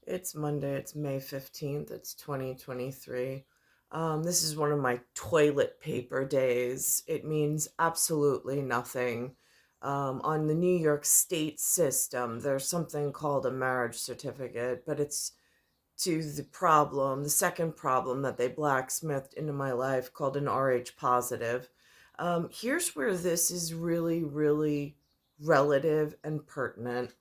It's Monday, it's May 15th, it's 2023. This is one of my toilet paper days. It means absolutely nothing. On the New York State system, there's something called a marriage certificate, but it's to the second problem that they blacksmithed into my life called an RH positive. Here's where this is really, really relative and pertinent.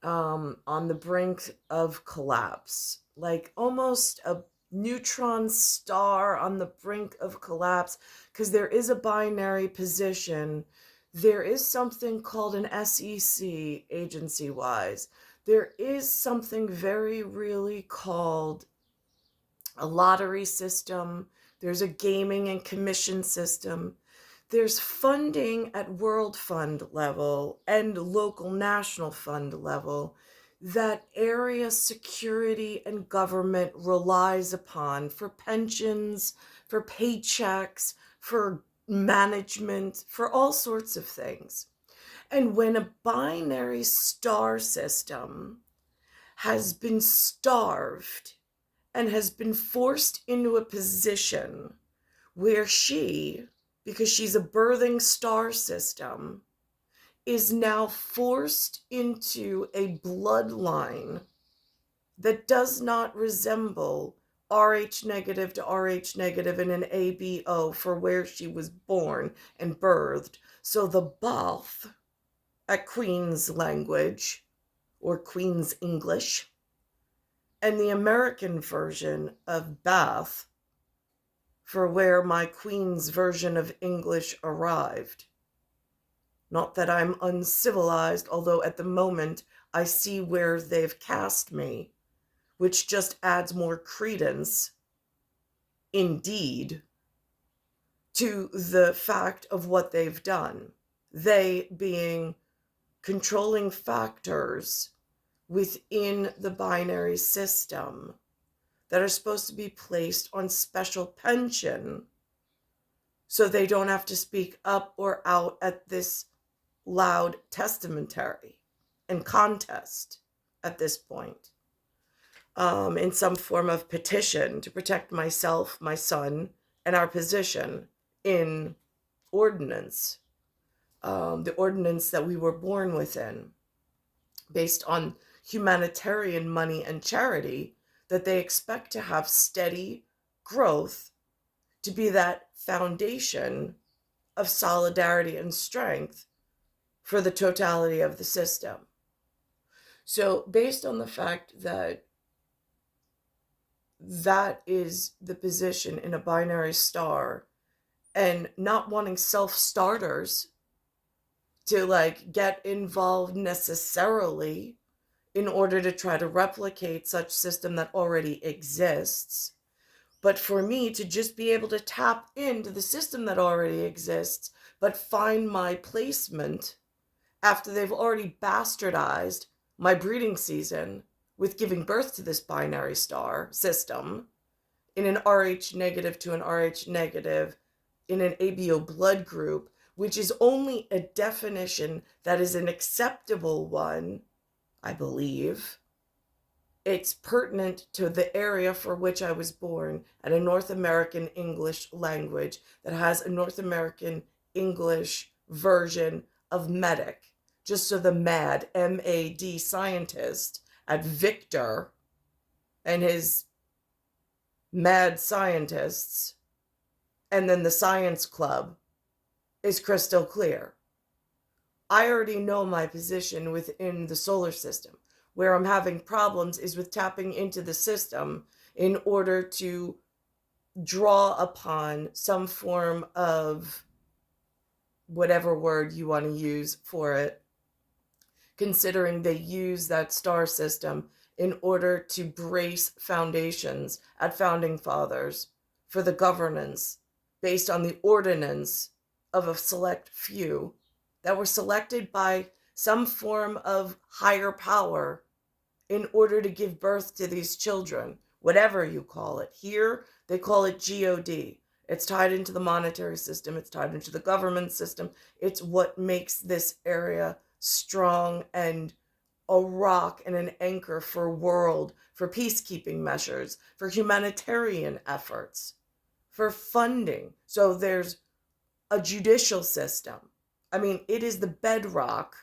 On the brink of collapse, like almost a neutron star on the brink of collapse, because there is a binary position. There is something called an SEC agency wise. There is something very really called a lottery system. There's a gaming and commission system. There's funding at World Fund level and local national fund level that area security and government relies upon for pensions, for paychecks, for management, for all sorts of things. And when a binary star system has been starved and has been forced into a position where she, because she's a birthing star system, is now forced into a bloodline that does not resemble Rh negative to Rh negative in an ABO for where she was born and birthed. So the Bath at Queen's language or Queen's English and the American version of Bath for where my Queen's version of English arrived. Not that I'm uncivilized, although at the moment I see where they've cast me, which just adds more credence, indeed, to the fact of what they've done. They being controlling factors within the binary system that are supposed to be placed on special pension so they don't have to speak up or out at this loud testamentary and contest at this point, in some form of petition to protect myself, my son, and our position in ordinance, the ordinance that we were born within, based on humanitarian money and charity, that they expect to have steady growth to be that foundation of solidarity and strength for the totality of the system. So based on the fact that that is the position in a binary star, and not wanting self-starters to get involved necessarily in order to try to replicate such system that already exists, but for me to just be able to tap into the system that already exists, but find my placement after they've already bastardized my breeding season with giving birth to this binary star system in an Rh negative to an Rh negative in an ABO blood group, which is only a definition that is an acceptable one, I believe. It's pertinent to the area for which I was born at a North American English language that has a North American English version of medic. Just so the MAD scientist at Victor and his mad scientists, and then the science club, is crystal clear. I already know my position within the solar system. Where I'm having problems is with tapping into the system in order to draw upon some form of whatever word you want to use for it, considering they use that star system in order to brace foundations at founding fathers for the governance based on the ordinance of a select few that were selected by some form of higher power in order to give birth to these children, whatever you call it. Here, they call it God. It's tied into the monetary system. It's tied into the government system. It's what makes this area strong and a rock and an anchor for peacekeeping measures, for humanitarian efforts, for funding. So there's a judicial system. I mean, it is the bedrock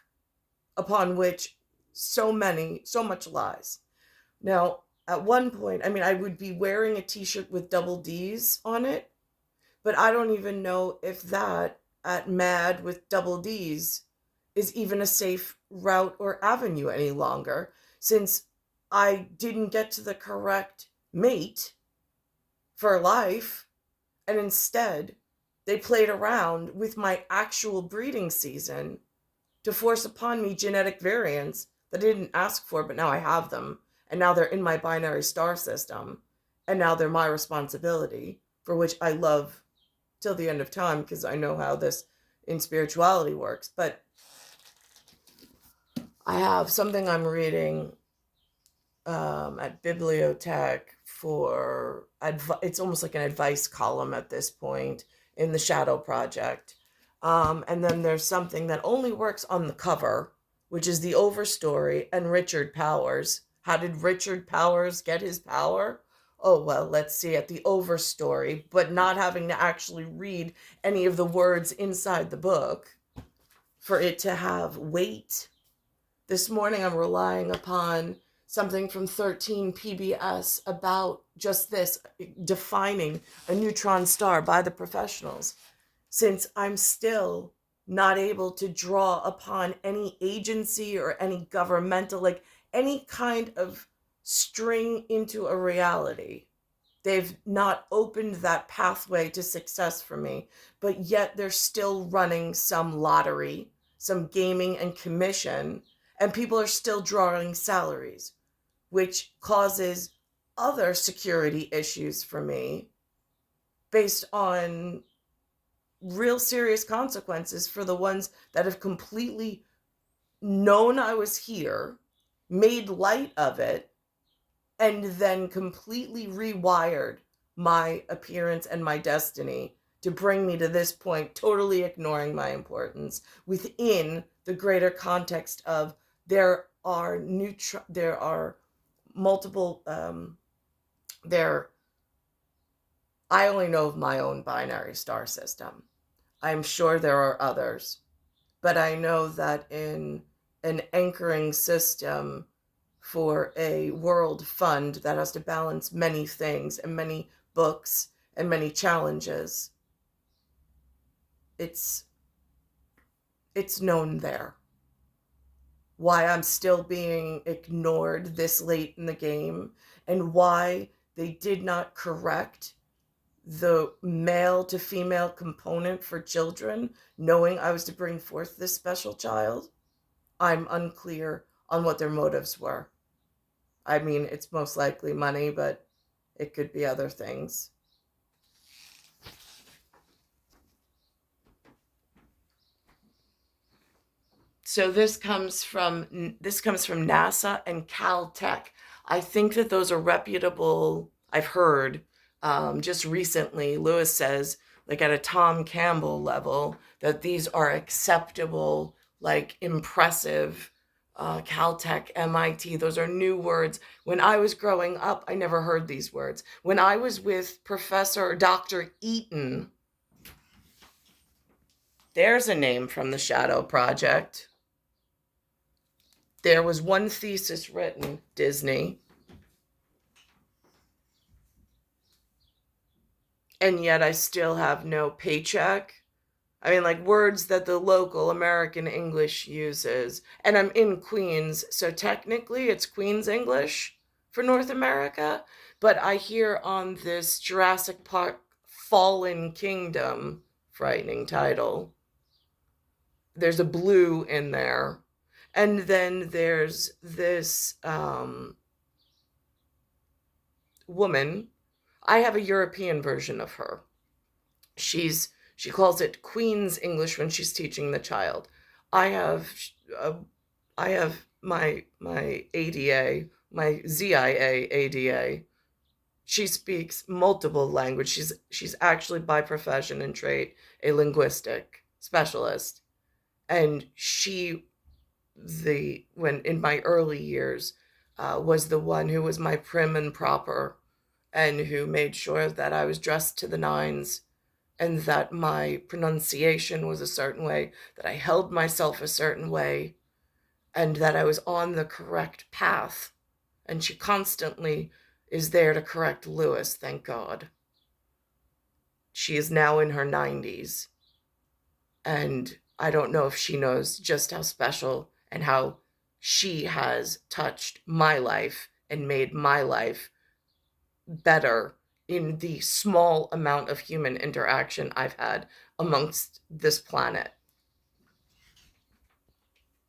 upon which so much lies. Now, at one point, I mean, I would be wearing a t-shirt with double D's on it, but I don't even know if that at Mad with double D's is even a safe route or avenue any longer, since I didn't get to the correct mate for life, and instead they played around with my actual breeding season to force upon me genetic variants that I didn't ask for, but now I have them, and now they're in my binary star system, and now they're my responsibility, for which I love till the end of time, because I know how this in spirituality works. But I have something I'm reading at Bibliotech for it's almost like an advice column at this point in the Shadow Project. And then there's something that only works on the cover, which is the overstory and Richard Powers. How did Richard Powers get his power? Oh, well, let's see at the overstory, but not having to actually read any of the words inside the book for it to have weight. This morning I'm relying upon something from 13 PBS about just this, defining a neutron star by the professionals, since I'm still not able to draw upon any agency or any governmental, like any kind of string into a reality. They've not opened that pathway to success for me, but yet they're still running some lottery, some gaming and commission, and people are still drawing salaries, which causes other security issues for me based on real serious consequences for the ones that have completely known I was here, made light of it, and then completely rewired my appearance and my destiny to bring me to this point, totally ignoring my importance within the greater context of there are multiple, I only know of my own binary star system. I'm sure there are others, but I know that in an anchoring system for a world fund that has to balance many things and many books and many challenges, it's known there. Why I'm still being ignored this late in the game, and why they did not correct the male to female component for children, knowing I was to bring forth this special child. I'm unclear on what their motives were. I mean, it's most likely money, but it could be other things. So this comes from NASA and Caltech. I think that those are reputable. I've heard just recently, Lewis says, like at a Tom Campbell level, that these are acceptable, like impressive. Caltech, MIT, those are new words. When I was growing up, I never heard these words. When I was with Professor Dr. Eaton, there's a name from the Shadow Project. There was one thesis written, Disney, and yet I still have no paycheck. I mean, like words that the local American English uses. And I'm in Queens, so technically it's Queens English for North America. But I hear on this Jurassic Park Fallen Kingdom, frightening title, there's a blue in there. And then there's this woman. I have a European version of her. She calls it Queen's English when she's teaching the child. I have my ADA, my ZIA ADA. She speaks multiple languages. She's actually by profession and trade a linguistic specialist, and she when in my early years, was the one who was my prim and proper, and who made sure that I was dressed to the nines, and that my pronunciation was a certain way, that I held myself a certain way, and that I was on the correct path. And she constantly is there to correct Lewis, thank God. She is now in her 90s, and I don't know if she knows just how special and how she has touched my life and made my life better in the small amount of human interaction I've had amongst this planet.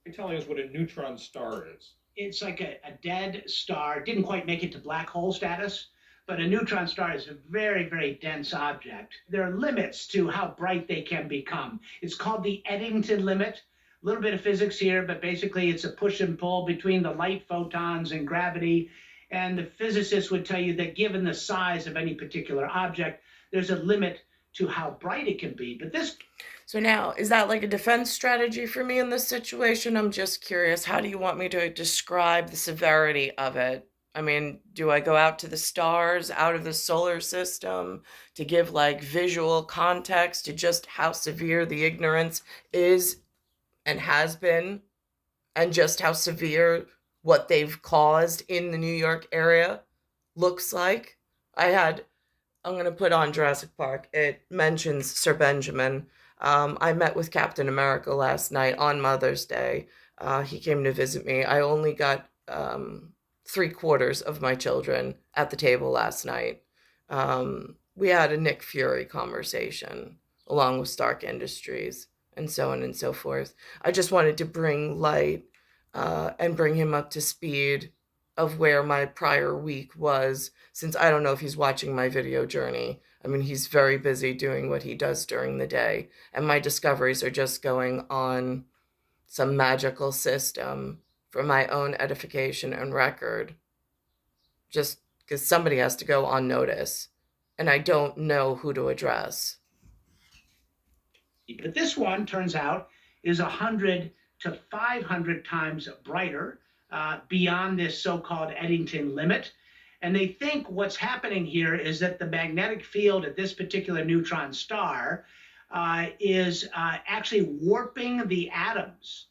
You're telling us what a neutron star is. It's like a dead star, didn't quite make it to black hole status, but a neutron star is a very, very dense object. There are limits to how bright they can become. It's called the Eddington limit. A little bit of physics here, but basically it's a push and pull between the light photons and gravity. And the physicists would tell you that given the size of any particular object, there's a limit to how bright it can be. But this. So now, is that like a defense strategy for me in this situation? I'm just curious. How do you want me to describe the severity of it? I mean, do I go out to the stars, out of the solar system, to give like visual context to just how severe the ignorance is and has been, and just how severe what they've caused in the New York area looks like? I'm going to put on Jurassic Park. It mentions Sir Benjamin. I met with Captain America last night on Mother's Day. He came to visit me. I only got 3/4 of my children at the table last night. We had a Nick Fury conversation along with Stark Industries and so on and so forth. I just wanted to bring light and bring him up to speed of where my prior week was, since I don't know if he's watching my video journey. I mean, he's very busy doing what he does during the day, and my discoveries are just going on some magical system for my own edification and record, just because somebody has to go on notice, and I don't know who to address. But this one turns out is 100 to 500 times brighter beyond this so-called Eddington limit. And they think what's happening here is that the magnetic field at this particular neutron star is actually warping the atoms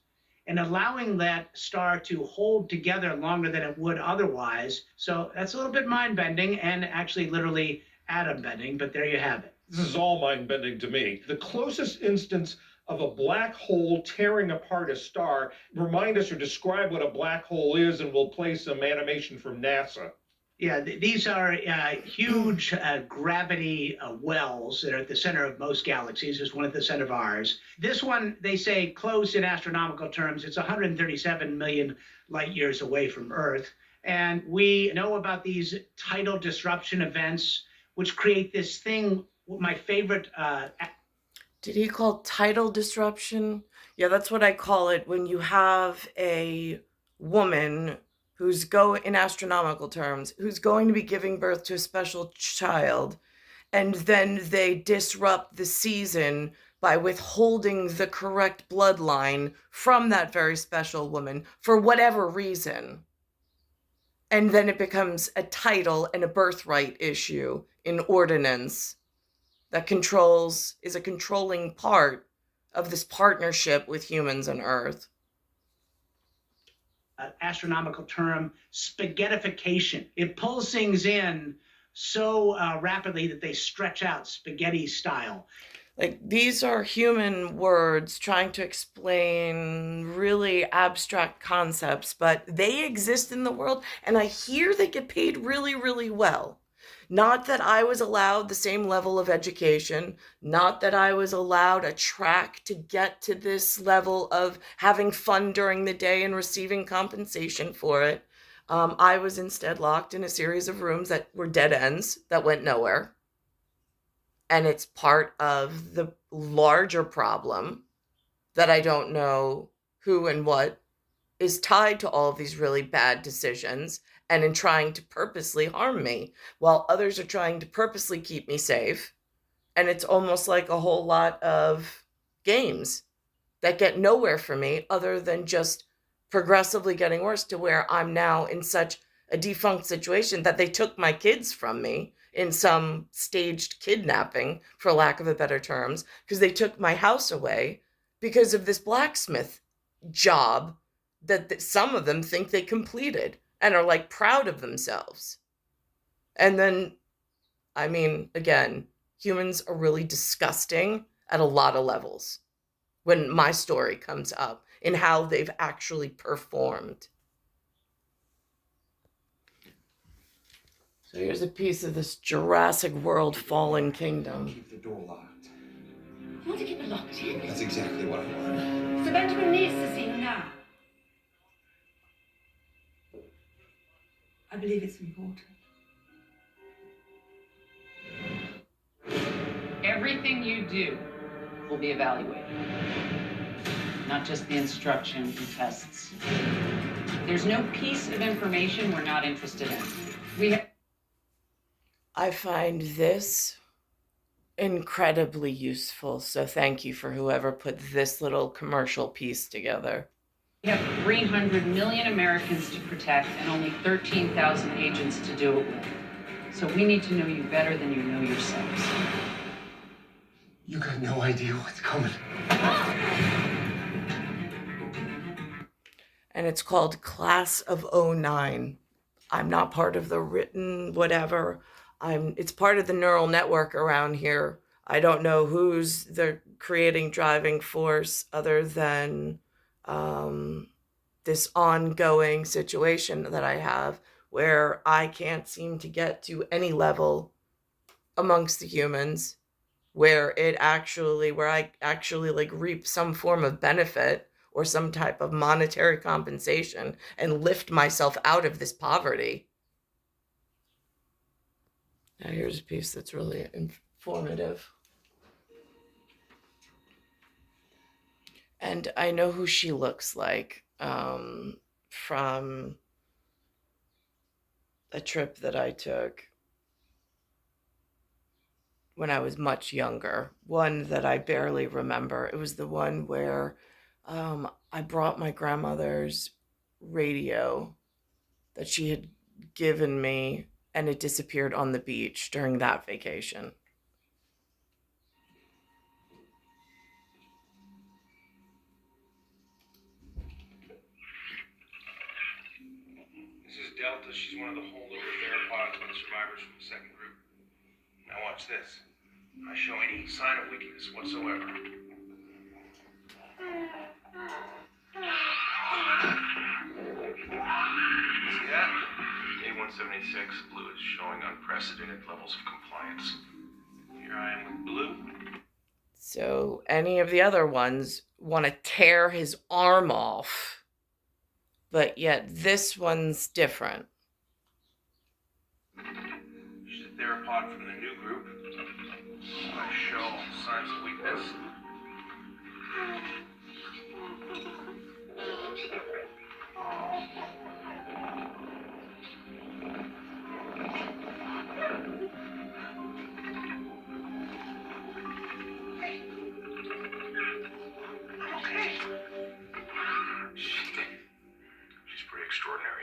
and allowing that star to hold together longer than it would otherwise. So that's a little bit mind-bending and actually literally atom-bending, but there you have it. This is all mind-bending to me. The closest instance of a black hole tearing apart a star, remind us or describe what a black hole is, and we'll play some animation from NASA. Yeah, these are huge gravity wells that are at the center of most galaxies. There's one at the center of ours. This one, they say, close in astronomical terms. It's 137 million light years away from Earth. And we know about these tidal disruption events, which create this thing, my favorite. Did he call tidal disruption? Yeah, that's what I call it when you have a woman who's in astronomical terms, who's going to be giving birth to a special child, and then they disrupt the season by withholding the correct bloodline from that very special woman for whatever reason. And then it becomes a title and a birthright issue in ordinance that is a controlling part of this partnership with humans and Earth. Astronomical term, spaghettification. It pulls things in so rapidly that they stretch out spaghetti style. Like, these are human words trying to explain really abstract concepts, but they exist in the world, and I hear they get paid really, really well. Not that I was allowed the same level of education, not that I was allowed a track to get to this level of having fun during the day and receiving compensation for it. I was instead locked in a series of rooms that were dead ends that went nowhere. And it's part of the larger problem that I don't know who and what is tied to all of these really bad decisions and in trying to purposely harm me, while others are trying to purposely keep me safe. And it's almost like a whole lot of games that get nowhere for me other than just progressively getting worse to where I'm now in such a defunct situation that they took my kids from me in some staged kidnapping, for lack of a better terms, because they took my house away because of this blacksmith job that some of them think they completed and are like proud of themselves. And then, I mean, again, humans are really disgusting at a lot of levels when my story comes up in how they've actually performed. So here's a piece of this Jurassic World Fallen Kingdom. Keep the door locked. You want to keep it locked in? That's exactly what I want. So Benjamin needs to see you now. I believe it's important. Everything you do will be evaluated, not just the instruction and tests. There's no piece of information we're not interested in. I find this incredibly useful, so thank you for whoever put this little commercial piece together. We have 300 million Americans to protect and only 13,000 agents to do it with. So we need to know you better than you know yourselves. You got no idea what's coming. And it's called Class of '09. I'm not part of the written whatever. It's part of the neural network around here. I don't know who's the creating driving force other than this ongoing situation that I have where I can't seem to get to any level amongst the humans where I actually like reap some form of benefit or some type of monetary compensation and lift myself out of this poverty. Now here's a piece that's really informative. And I know who she looks like from a trip that I took when I was much younger. One that I barely remember. It was the one where I brought my grandmother's radio that she had given me, and it disappeared on the beach during that vacation. This is Delta. She's one of the holdover theropods with the survivors from the second group. Now watch this. I show any sign of weakness whatsoever. See that? A176 blue is showing unprecedented levels of compliance. Here I am with blue. So any of the other ones want to tear his arm off, but yet this one's different. She's a theropod from the new group. I show signs of weakness. She's pretty extraordinary.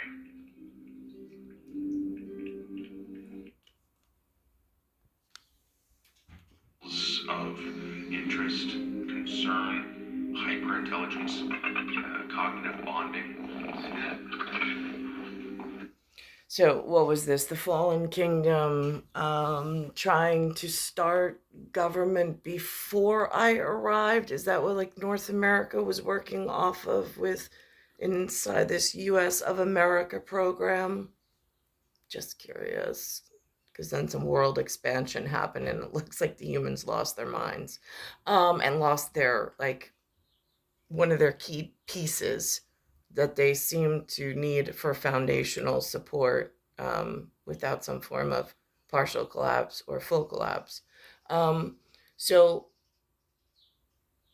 Of interest, concern, hyperintelligence, cognitive bonding. So what was this? The Fallen Kingdom trying to start government before I arrived? Is that what like North America was working off of with inside this US of America program? Just curious. Because then some world expansion happened and it looks like the humans lost their minds and lost their, like, one of their key pieces that they seem to need for foundational support without some form of partial collapse or full collapse. So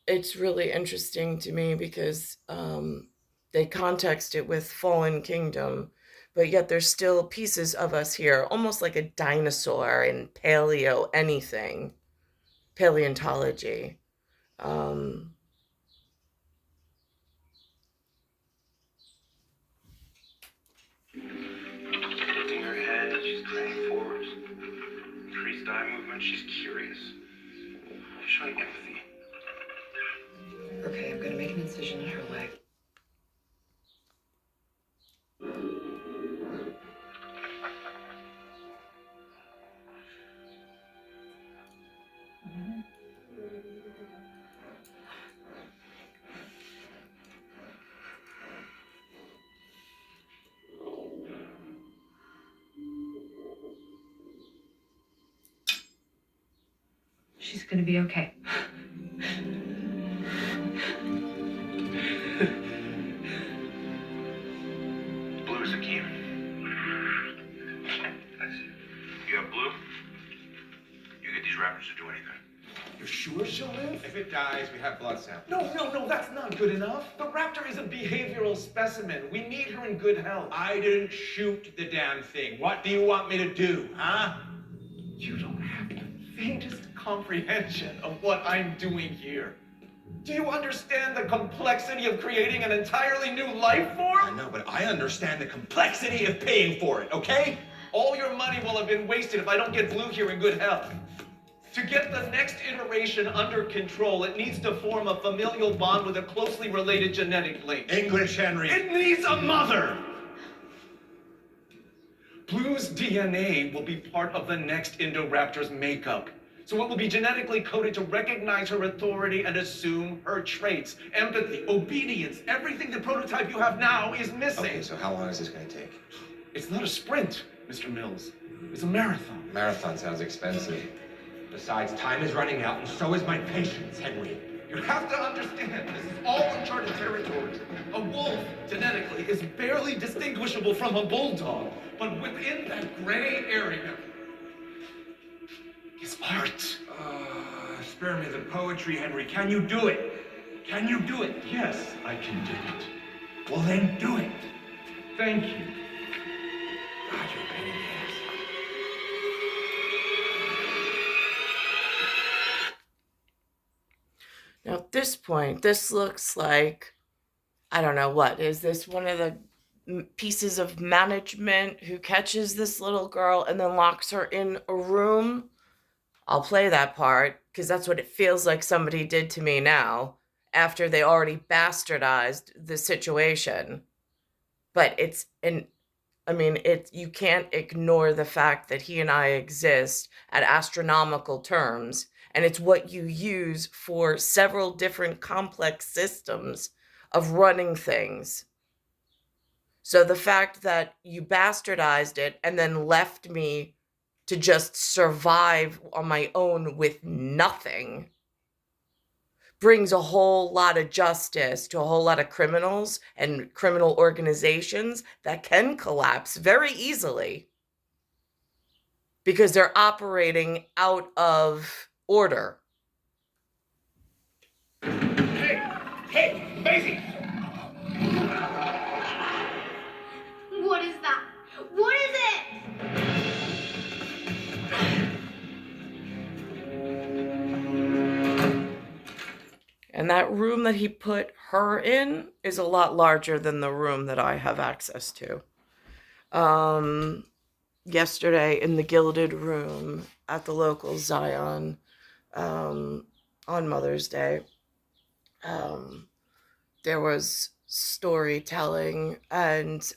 it's really interesting to me because they context it with Fallen Kingdom, but yet there's still pieces of us here, almost like a dinosaur in paleontology. Praying forwards. Increased eye movement. She's curious. Showing empathy. Okay, I'm gonna make an incision in her leg. She's gonna be okay. Blue is the key. That's it. You have blue? You get these raptors to do anything. You're sure she'll live? If it dies, we have blood samples. No, that's not good enough. The raptor is a behavioral specimen. We need her in good health. I didn't shoot the damn thing. What do you want me to do, huh? You don't have the faintest comprehension of what I'm doing here. Do you understand the complexity of creating an entirely new life I form? know, but I understand the complexity of paying for it, okay? All your money will have been wasted if I don't get Blue here in good health. To get the next iteration under control, it needs to form a familial bond with a closely related genetic link. English, Henry. It needs a mother! Blue's DNA will be part of the next Indoraptor's makeup. So it will be genetically coded to recognize her authority and assume her traits. Empathy, obedience, everything the prototype you have now is missing. Okay, so how long is this going to take? It's not a sprint, Mr. Mills. It's a marathon. Marathon sounds expensive. Besides, time is running out, and so is my patience, Henry. You have to understand, this is all uncharted territory. A wolf, genetically, is barely distinguishable from a bulldog. But within that gray area is art. Spare me the poetry, Henry. Can you do it? Can you do it? Yes, I can do it. Well, then do it. Thank you. God, you're a pain in the ass. Now, at this point, this looks like, I don't know what, is this one of the pieces of management who catches this little girl and then locks her in a room? I'll play that part because that's what it feels like somebody did to me now after they already bastardized the situation. But you can't ignore the fact that he and I exist at astronomical terms, and it's what you use for several different complex systems of running things. So the fact that you bastardized it and then left me to just survive on my own with nothing brings a whole lot of justice to a whole lot of criminals and criminal organizations that can collapse very easily because they're operating out of order. Hey, Maisie! What is that? What is it? And that room that he put her in is a lot larger than the room that I have access to. Yesterday in the Gilded Room at the local Zion, on Mother's Day, there was storytelling and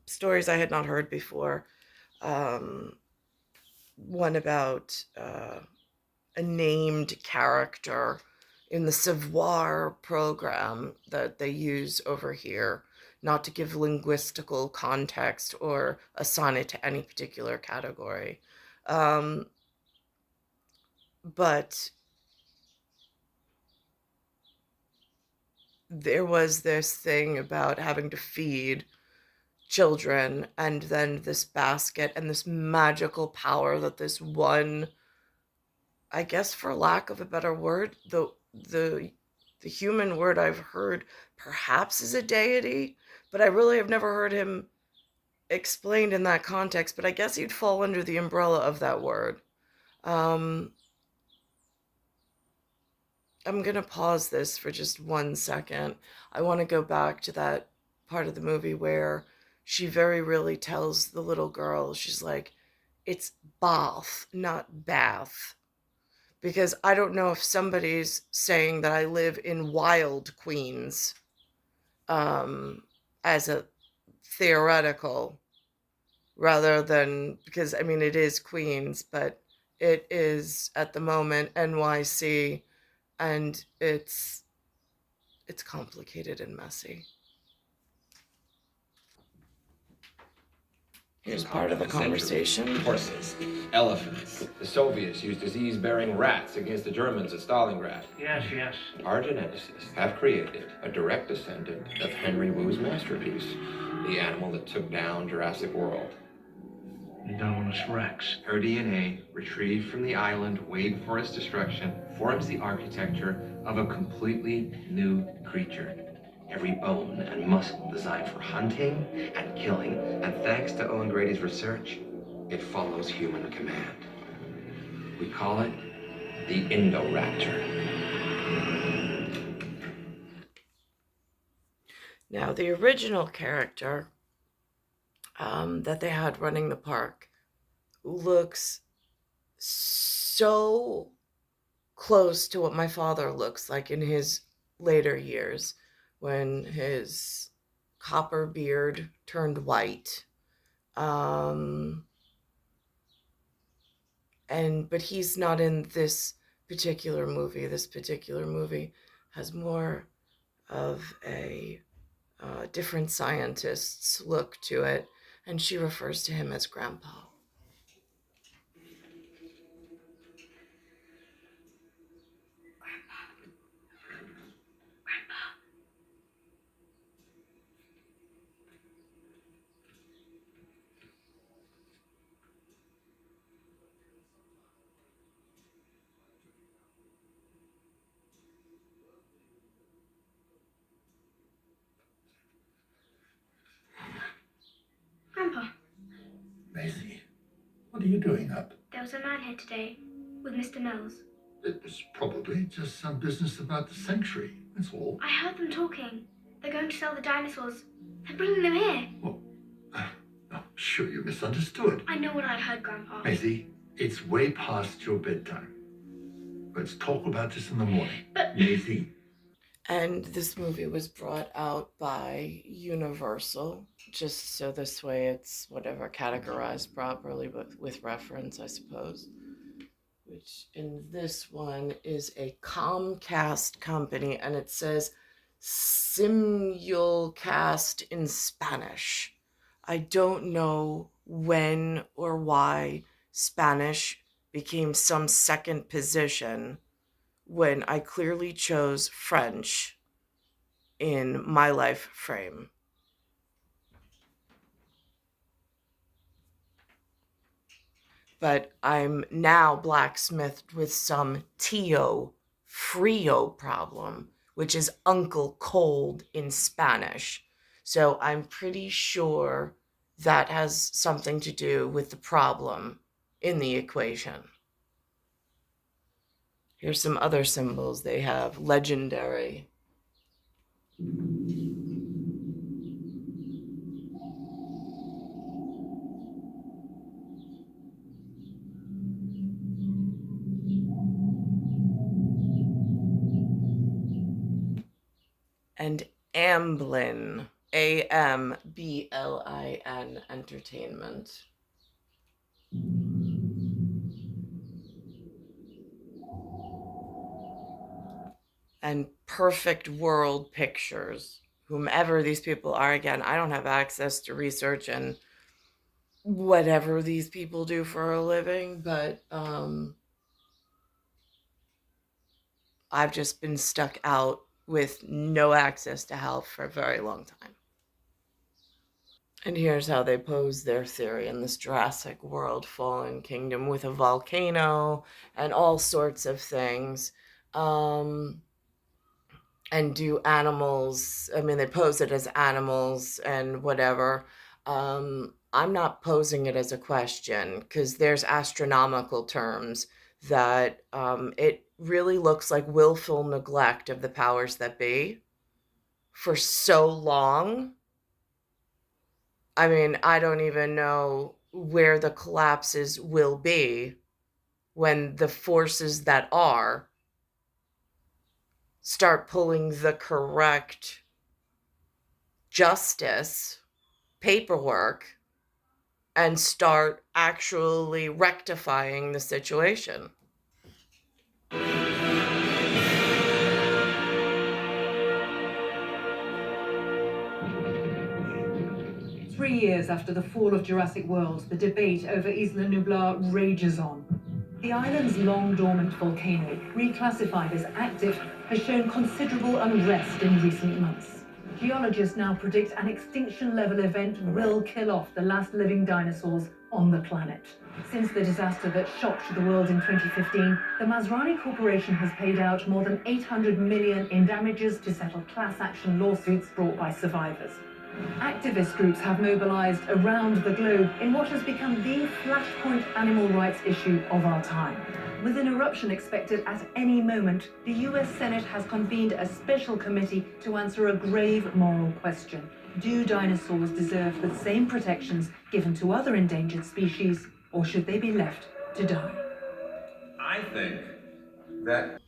stories I had not heard before. One about a named character in the Savoir program that they use over here, not to give linguistical context or assign it to any particular category. But there was this thing about having to feed children and then this basket and this magical power that this one, I guess for lack of a better word, the human word I've heard perhaps is a deity, but I really have never heard him explained in that context, but I guess he'd fall under the umbrella of that word. I'm going to pause this for just 1 second. I want to go back to that part of the movie where she very really tells the little girl, she's like, It's bath, not bath. Because I don't know if somebody's saying that I live in wild Queens as a theoretical rather than, because I mean it is Queens, but it is at the moment NYC, and it's complicated and messy. Here's part of the conversation. Horses, elephants. The Soviets used disease-bearing rats against the Germans at Stalingrad. Yes, yes. Our geneticists have created a direct descendant of Henry Wu's masterpiece, the animal that took down Jurassic World. Enormous Rex. Her DNA, retrieved from the island way before its destruction, forms the architecture of a completely new creature. Every bone and muscle designed for hunting and killing, and thanks to Owen Grady's research, it follows human command. We call it the Indoraptor. Now, the original character that they had running the park looks so close to what my father looks like in his later years, when his copper beard turned white. But he's not in this particular movie. This particular movie has more of a different scientist's look to it, and she refers to him as Grandpa. Grandpa, Maisie, what are you doing up? there was a man here today with Mr. Mills. It was probably just some business about the sanctuary, that's all. I heard them talking. They're going to sell the dinosaurs. They're bringing them here. Well, I'm sure you misunderstood. I know what I heard, Grandpa. Maisie, it's way past your bedtime. Let's talk about this in the morning. But... Maisie. And this movie was brought out by Universal, just so this way it's whatever, categorized properly, but with reference, I suppose. Which in this one is a Comcast company, and it says Simulcast in Spanish. I don't know when or why Spanish became some second position when I clearly chose French in my life frame. But I'm now blacksmithed with some Tío Frío problem, which is Uncle Cold in Spanish. So I'm pretty sure that has something to do with the problem in the equation. Here's some other symbols they have. Legendary. And Amblin. Amblin Entertainment. And Perfect World Pictures. Whomever these people are, again, I don't have access to research and whatever these people do for a living, but I've just been stuck out with no access to help for a very long time. And here's how they pose their theory in this Jurassic World fallen kingdom with a volcano and all sorts of things. And do animals, I mean, they pose it as animals and whatever. I'm not posing it as a question because there's astronomical terms that it really looks like willful neglect of the powers that be for so long. I mean, I don't even know where the collapses will be when the forces that are start pulling the correct justice paperwork and start actually rectifying the situation. 3 years after the fall of Jurassic World, the debate over Isla Nublar rages on. The island's long-dormant volcano, reclassified as active, has shown considerable unrest in recent months. Geologists now predict an extinction-level event will kill off the last living dinosaurs on the planet. Since the disaster that shocked the world in 2015, the Masrani Corporation has paid out more than $800 million in damages to settle class action lawsuits brought by survivors. Activist groups have mobilized around the globe in what has become the flashpoint animal rights issue of our time. With an eruption expected at any moment, the US Senate has convened a special committee to answer a grave moral question. Do dinosaurs deserve the same protections given to other endangered species, or should they be left to die? I think that...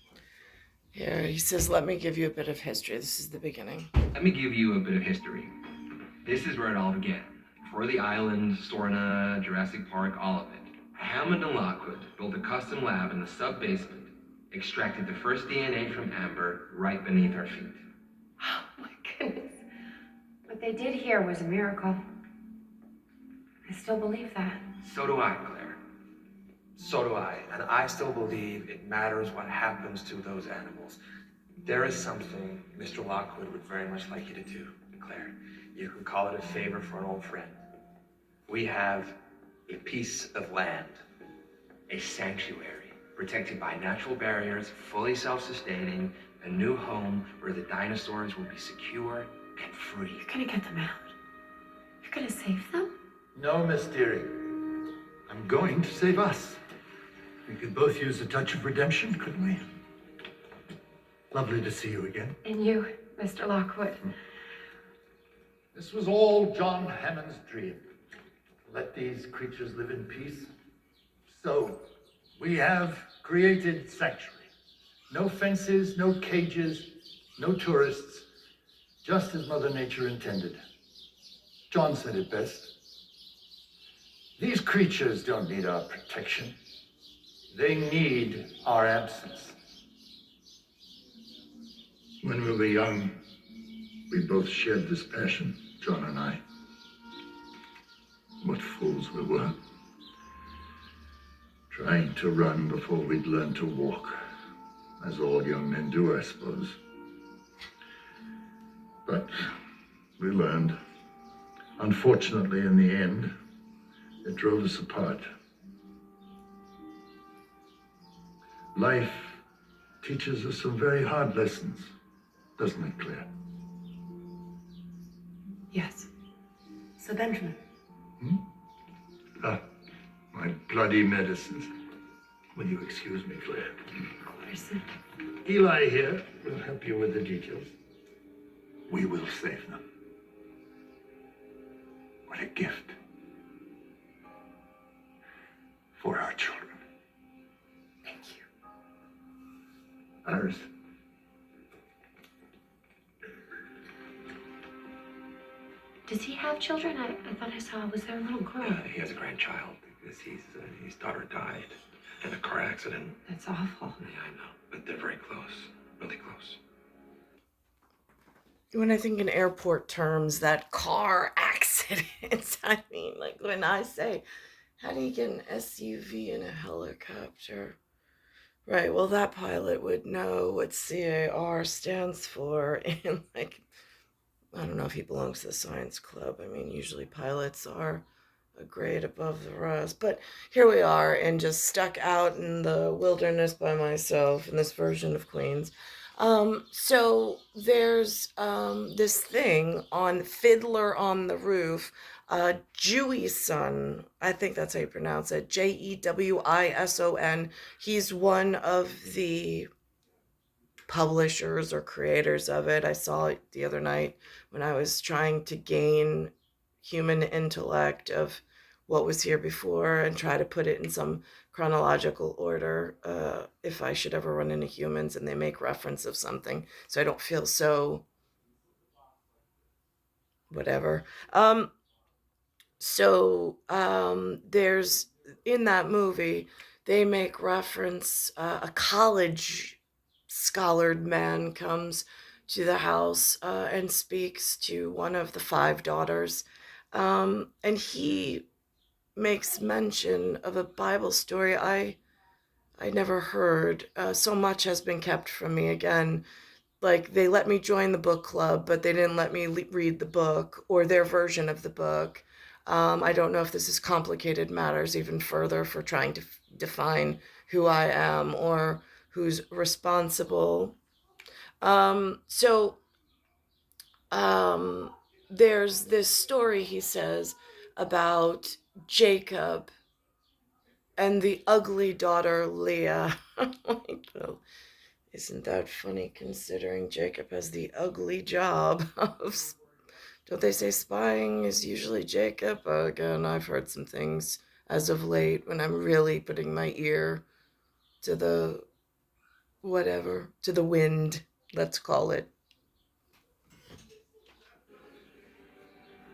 Here, he says, let me give you a bit of history. This is the beginning. Let me give you a bit of history. This is where it all began. For the island, Sorna, Jurassic Park, all of it. Hammond and Lockwood built a custom lab in the sub-basement, extracted the first DNA from amber right beneath our feet. Oh my goodness. What they did here was a miracle. I still believe that. So do I, Claire. So do I, and I still believe it matters what happens to those animals. There is something Mr. Lockwood would very much like you to do, Claire. You can call it a favor for an old friend. We have a piece of land, A sanctuary, protected by natural barriers, fully self-sustaining, a new home where the dinosaurs will be secure and free. You're gonna get them out. You're gonna save them? No, Miss Deary. I'm going to save us. We could both use a touch of redemption, couldn't we? Lovely to see you again. And you, Mr. Lockwood. This was all John Hammond's dream. Let these creatures live in peace. So, we have created sanctuary. No fences, no cages, no tourists. Just as Mother Nature intended. John said it best. These creatures don't need our protection. They need our absence. When we were young, we both shared this passion, John and I. What fools we were. Trying to run before we'd learned to walk, as all young men do, I suppose. But we learned. Unfortunately, in the end, it drove us apart. Life teaches us some very hard lessons, doesn't it, Claire? Yes. So, Benjamin. My bloody medicines. Will you excuse me, Claire? Of course. Eli here will help you with the details. We will save them. What a gift for our children. Thank you. Iris. Does he have children? I thought I saw, was there a little girl? He has a grandchild because his daughter died in a car accident. That's awful. Yeah, I know, but they're very close, really close. When I think in airport terms, that car accidents, I mean, like when I say, how do you get an SUV in a helicopter? Right, well, that pilot would know what CAR stands for, and like, I don't know if he belongs to the science club. I mean, usually pilots are a grade above the rest. But here we are, and just stuck out in the wilderness by myself in this version of Queens. So there's this thing on Fiddler on the Roof, Jewison, I think that's how you pronounce it, Jewison. He's one of the publishers or creators of it. I saw it the other night when I was trying to gain human intellect of what was here before and try to put it in some chronological order if I should ever run into humans and they make reference of something, so I don't feel so whatever. There's in that movie they make reference, a college scholared man comes to the house and speaks to one of the five daughters, and he makes mention of a Bible story I never heard. So much has been kept from me again. Like, they let me join the book club, but they didn't let me read the book or their version of the book. I don't know if this has complicated matters even further for trying to define who I am or who's responsible. Um, so um, there's this story, he says, about Jacob and the ugly daughter Leah. Like, well, isn't that funny considering Jacob has the ugly job of, don't they say spying is usually Jacob? Again, I've heard some things as of late when I'm really putting my ear to the whatever, to the wind, let's call it.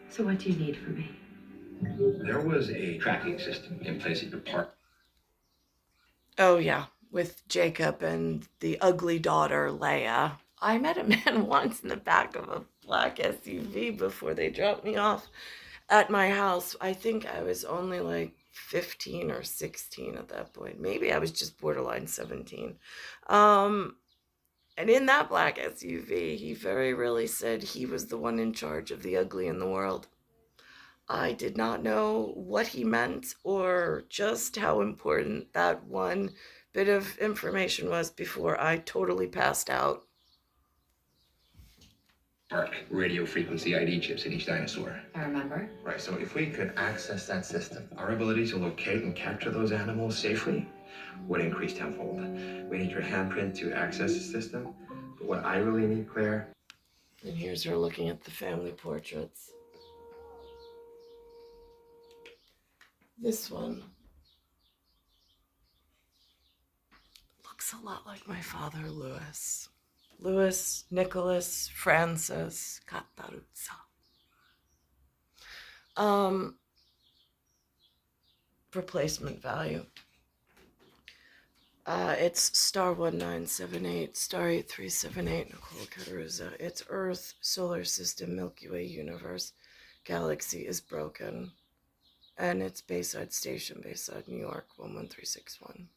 So what do you need from me? There was a tracking system in place at your park. Oh, yeah, with Jacob and the ugly daughter, Leia. I met a man once in the back of a black SUV before they dropped me off at my house. I think I was only like 15 or 16 at that point. Maybe I was just borderline 17. Um, and in that black SUV, he very really said he was the one in charge of the ugly in the world. I did not know what he meant or just how important that one bit of information was before I totally passed out. Park radio frequency ID chips in each dinosaur. I remember. Right, so if we could access that system, our ability to locate and capture those animals safely would increase tenfold. We need your handprint to access the system, but what I really need, Claire... And here's her looking at the family portraits. This one looks a lot like my father, Louis. Louis Nicholas Francis Cattaruzza. Replacement value. It's star 1978, star 8378, Nicole Cattaruzza. It's Earth, solar system, Milky Way universe. Galaxy is broken. And it's Bayside Station, Bayside, New York, 11361.